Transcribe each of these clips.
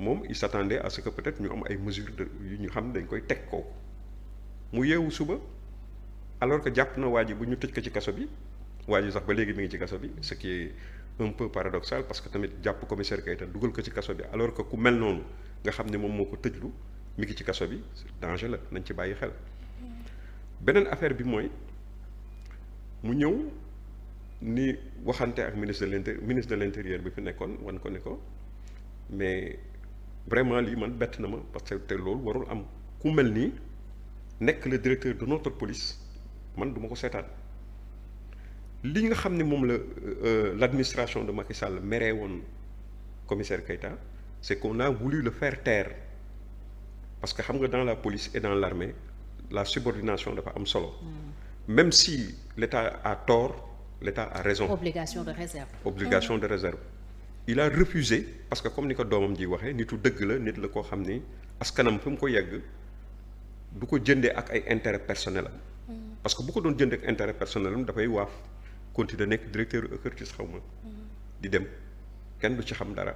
moom il s'attendait à ce que peut-être ñu am ay mesures yu ñu xam dañ koy teg kooku mu yeewu suba alors que jàpp na waa ji bu ñu tëj ko ci kaso bi waa ji sax ba léegi mi ngi ci kaso bi ce qui est un peu paradoxal parce que tamit jàpp commissaire Keita dugal ko ci kaso bi alors que ku mel noonu nga xam ne moom moo ko tëjlu mi ngi ci kaso bi danger la nañ ci bàyyi xel. beneen affaire bi mooy mu ñëw ni waxante ak ministre de l'intérieur bi fi nekkoon wan ko ne ko mais vraiment lii man bett na ma parce que te loolu warul am ku mel nii nekk le directeur de notre police man du ma ko seetaan li nga xam ne moom la l'administration de Macky Sall meree woon commissaire Keita c'est qu'on a voulu le faire taire parce que xam nga dans la police et dans l'armée la subordination dafa am solo même si l'État a tort l'État a raison. Obligation de réserve. Obligation de réserve. Il a refusé parce que comme ni ko doomam ji waxee nitu dëgg la nit la koo xam ni askanam fi mu ko yegg du ko jëndee ak ay intérêt personnel am. parce que bu ko doon jëndee ak intérêt personnel am dafay waaf continuer nekk directeur Curtis xaw ma. di dem kenn du ci xam dara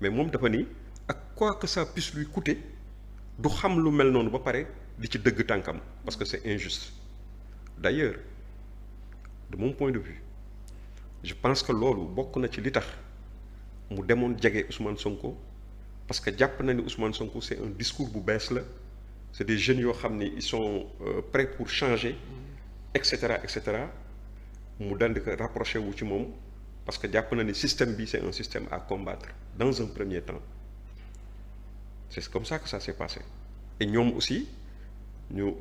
mais moom dafa ni ak quoi que ça puisse lui coûter du xam lu mel noonu ba pare di ci dëgg tànkam parce que c'est injuste. D'ailleurs de mon point de vue je pense que loolu bokk na ci li tax mu demoon jege Ousmane Sonko parce que jàpp na ni Ousmane Sonko c'est un discours bu bees la c'est des jeunes yoo xam ni ils sont prêts pour changer et cetera mu dandi ko rapproché wu ci moom parce que jàpp na ni système bi c'est un système à combattre dans un premier temps c'est comme ça que ça s'est passé et ñoom aussi ñu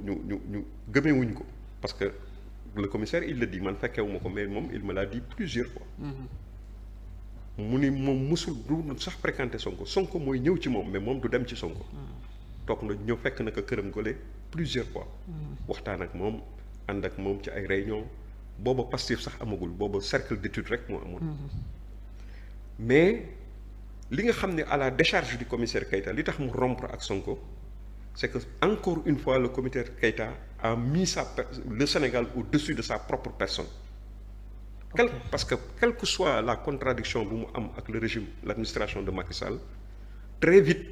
gëmewuñ ko parce que le commissaire il le dit man fekkewuma ko mais moom il me l'a dit plusieurs fois mu ni moom musul du sax fréquenter Sonko mooy ñëw ci moom mais moom du dem ci Sonko toog na ñëw fekk na ko këram gole plusieurs fois waxtaan ak moom ànd ak moom ci ay réunion booba Pastef sax amagul booba cercle d'études rek moo amul mais li nga xam ne à la décharge du commissaire Keita li tax mu rompre ak Sonko c'est que encore une fois le commissaire Keita a mis le Sénégal au-dessus de sa propre personne. Parce que quelle que soit la contradiction bu mu am ak le régime l'administration de Macky Sall très vite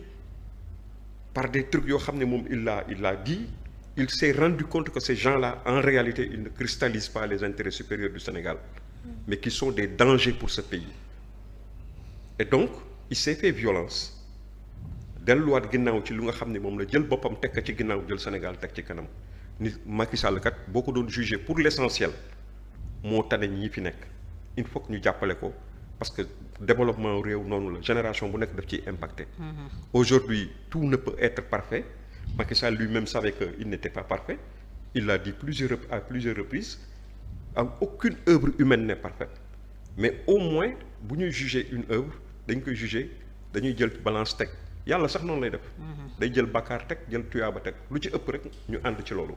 par des trucs yoo xam ne moom il l'a dit il s'est rendu compte que ces gens-là en réalité ils ne cristallisent pas les intérêts supérieurs du Sénégal mais qui sont des dangers pour ce pays et donc il s'est fait violence delluwaat ginnaaw ci lu nga xam ne moom la jël boppam teg ci ginnaaw jël Sénégal teg ci kanam ni Macky Sall kat boo ko doon juger pour l'essentiel moo tane ñi fi nekk il faut que ñu jàppale ko parce que développement réew noonu la génération bu nekk daf ciy impacté. Aujourd'hui tout ne peut être parfait Macky Sall lui-même savait que il n'était pas parfait il l'a dit à plusieurs reprises aucune œuvre humaine n'est parfaite mais au moins bu ñuy juger une œuvre dañ koy juger dañuy jël balance teg yàlla sax noonu lay def day jël bàkkaar teg jël tuyaaba teg lu ci ëpp rek ñu ànd ci loolu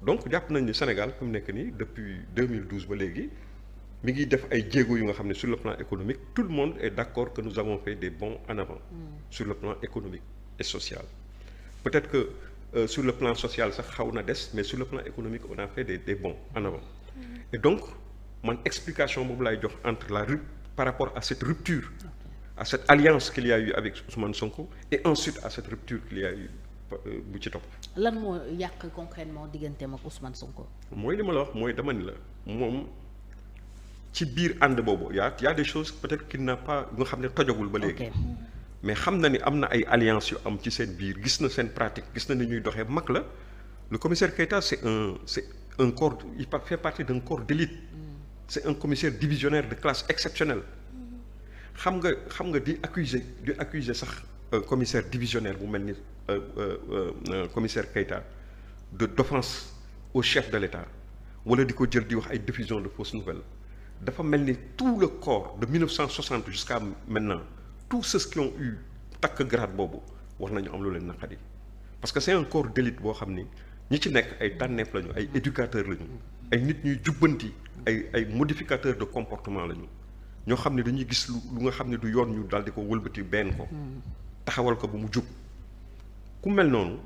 donc jàpp nañ ni Sénégal fi mu nekk nii depuis 2012 ba léegi mi ngi def ay jéego yu nga xam ne sur le plan économique tout le monde est d'accord que nous avons fait des bons en avant sur le plan économique et social peut-être que sur le plan social sax xaw na des mais sur le plan économique on a fait des bons en avant et donc man explication boobu laay jox entre par rapport à cette rupture à cette alliance qu'il y a eu avec Ousmane Sonko et ensuite à cette rupture qu'il y a eu bu ci topp. lan moo yàq concrètement digganteem ak Ousmane Sonko. mooy li ma la wax mooy dama ni la moom ci biir ànd boobu y a des choses peut-être qu'il n'a pas nga xam ne tojagul ba léegi. mais xam na ni am na ay alliances yu am ci seen biir gis na seen pratique gis na ni ñuy doxee mag la le commissaire Keita c'est un corps il fait partie d'un corps d'élite. c'est un commissaire divisionnaire de classe exceptionnelle. xam nga di accuser sax commissaire divisionnaire bu mel ni commissaire Keita d'offense au chef de l'État wala di ko jël di wax ay diffusion de fausses nouvelles dafa mel ni tout le corps de 1960 jusqu'à maintenant tous ceux qui ont eu takk grade boobu war nañu am lu leen naqari parce que c'est un corps d'élite boo xam ni ñi ci nekk ay tànneef lañu ay éducateurs lañu ay nit ñuy jubbanti ay modificateurs de comportement lañu ñoo xam ne dañuy gis lu nga xam ne du yoon ñu daal di ko wëlbati benn ko taxawal ko bu mu jub ku mel noonu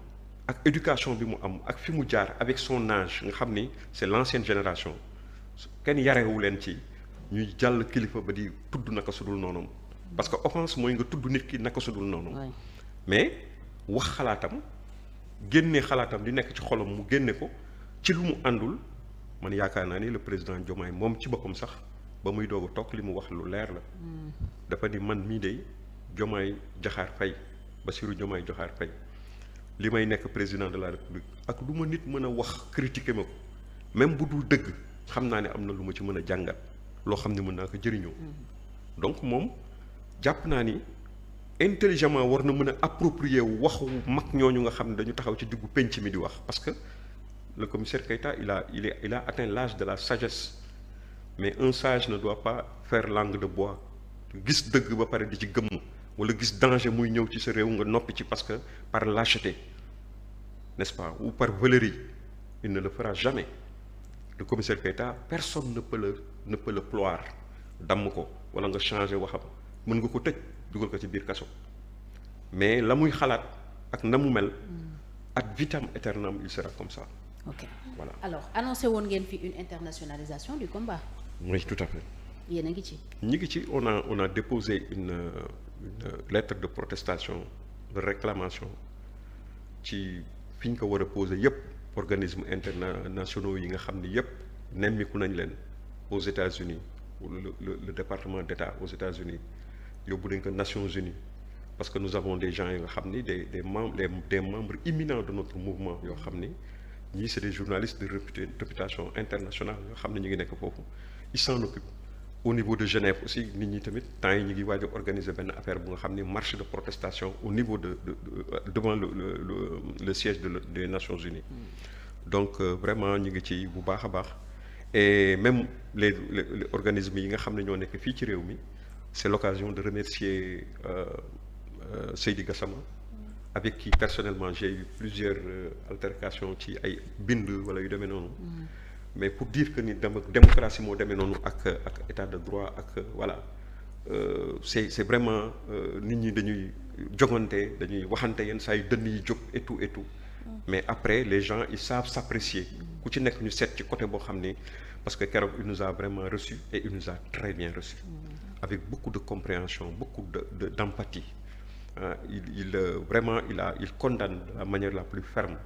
ak éducation bi mu am ak fi mu jaar avec son âge nga xam ni c'est l'ancienne génération kenn yarewu leen ci ñuy jàll kilifa ba di tudd naka sudul noonu parce que offense mooy nga tudd nit ki naka sudul noonu. Ouais. mais wax xalaatam génne xalaatam di nekk ci xolam mu génne ko ci lu mu àndul man yaakaar naa ni le président Diomaye moom ci boppam sax ba muy doog a toog li mu wax lu leer la. dafa ni man mii de Diomaye Diakhar Faye Bassirou Diomaye Diakhar Faye li may nekk président de la république ak lu ma nit mën a wax critiquer ma ko même bu dul dëgg xam naa ne am na lu ma ci mën a jàngat loo xam ne mën naa ko jëriñoo. donc moom jàpp naa ni intelligemment war na mën a approprier waxu mag ñooñu nga xam ne dañu taxaw ci diggu penc mi di wax parce que le commissaire Keïta il a atteint l'âge de la sagesse mais un sage ne doit pas faire langue de bois gis dëgg ba pare di ci gëmm wala gis danger muy ñëw ci sa réew nga noppi ci parce que par lâcheté n'est-ce pas ou par veulerie il ne le fera jamais. Le commissaire Keïta personne ne peut le ploir damm ko wala nga changer waxam mën nga ko tëj dugal ko ci biir kaso mais la muy xalaat ak na mu mel ad vitam aeternam il sera comme ça. ok voilà alors annoncé woon ngeen fi une internationalisation du combat. oui tout à fait. yéen a ngi ci. ñi ngi ci on a déposé une lettre de protestation de réclamation ci fi ñu ko war a posé yépp organismes internationaux yi nga xam ni yépp nemmiku nañ leen aux États-Unis le département d'État aux États-Unis yóbbu nañ ko Nations Unies parce que nous avons des gens yi nga xam ni des membres imminents de notre mouvement yoo xam ni ñii c'est des journalistes de réputation internationale yoo xam ne ñu ngi nekk foofu ils s'en occupent. Au niveau de Genève aussi nit ñi tamit temps yi ñu ngi waaj a organiser benn affaire bu nga xam ni marche de protestation au niveau devant le siège des Nations Unies. Donc vraiment ñu ngi ci bu baax a baax et même les organismes yi nga xam ne ñoo nekk fii ci réew mi c'est l'occasion de remercier Seydi Gassama avec qui personnellement j'ai eu plusieurs altercations ci ay bind wala yu demee noonu. mais pour dire que ni démocratie moo demee noonu ak état de droit ak voilà c'est vraiment nit ñi dañuy jogante dañuy waxante yenn saa yu dënn yi jóg et tout mais après les gens ils savent s'apprécier ku ci nekk ñu seet ci côté boo xam ni parce que keroog il nous a vraiment reçu et il nous a très bien reçu avec beaucoup de compréhension beaucoup d'empathie vraiment il condamne de la manière la plus ferme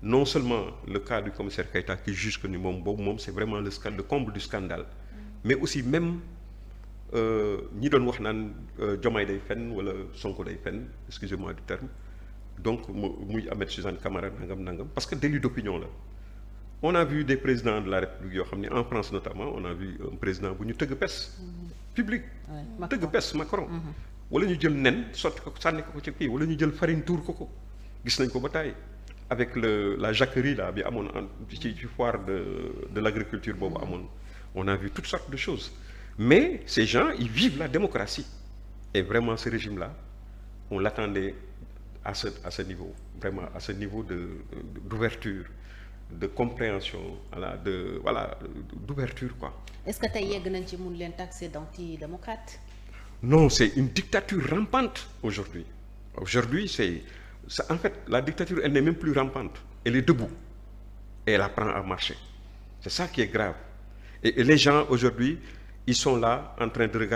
non seulement le cas du commissaire Keïta qui juge que ni moom boobu moom c'est vraiment le comble du scandale mais aussi même ñi doon wax naan Diomaye day fen wala Sonko day fen excusez-moi du terme donc muy Ahmed Suzanne Camara nangam parce que délit d'opinion la on a vu des présidents de la République yoo xam ne en France notamment on a vu un président bu ñu tëgg pes public tëgg pes Macron wala ñu jël nen sotti ko sànni ko ci kii wala ñu jël farine tuur ko gis nañ ko ba tàyyi avec la jacquerie là bi amoon ci foire de l'agriculture boobu amoon on a vu toutes sortes de choses mais ces gens ils vivent la démocratie et vraiment ce régime là on l'attendait à ce niveau vraiment à ce niveau d'ouverture de compréhension d'ouverture quoi. Est-ce que tey yegg nañ ci mun leen taxer d'antidémocrate? Non, c'est une dictature rampante aujourd'hui c'est en fait la dictature elle n'est même plus rampante elle est debout et elle apprend à marcher c'est ça qui est grave et les gens aujourd'hui ils sont là en train de regarder